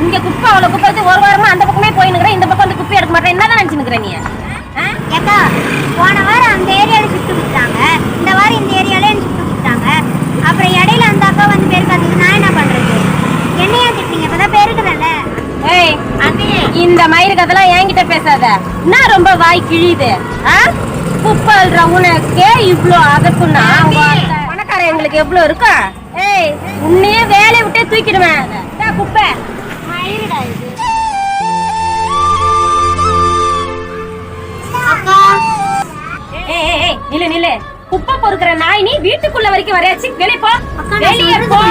இங்க குப்பை அவ்வளவு குப்பை வச்சு ஒரு வாரமா அந்த பக்கமே போயினுக்கிறேன், இந்த பக்கம் வந்து குப்பை எடுக்க மாட்டேன். என்னதான் நினைச்சுக்கிற நீ? ஏக்கா போன வாரம் அந்த ஏரியால ஷிஃப்ட் கொடுத்தாங்க, இந்த வாரம் இந்த ஏரியாலே ஷிஃப்ட் கொடுத்தாங்க. அப்புறம் இடையில அந்த அக்கா வந்து பெருக்காது, நான் என்ன பண்றது? என்னையா திட்டீங்க? இப்பதான் பெருக்குறல. ஏய் இந்த மயிறு கதெல்லாம் என்கிட்ட பேசாத. என்ன ரொம்ப வாய் கிழியுது? குப்பை அல்ற உனக்கு இவ்ளோ அதப்புன்னா பணக்கார எங்களுக்கு எவ்வளவு இருக்கா? ஏய் உன்னையே வேலையை விட்டே தூக்கிடுவேன். குப்பை மயிருடா இது. அக்கா ஏய் நில்லு நில்லு. குப்பை பொறுக்கிற நாய் நீ வீட்டுக்குள்ள வரைக்கும் வரையாச்சு. வெளியே போ, வெளியே போ.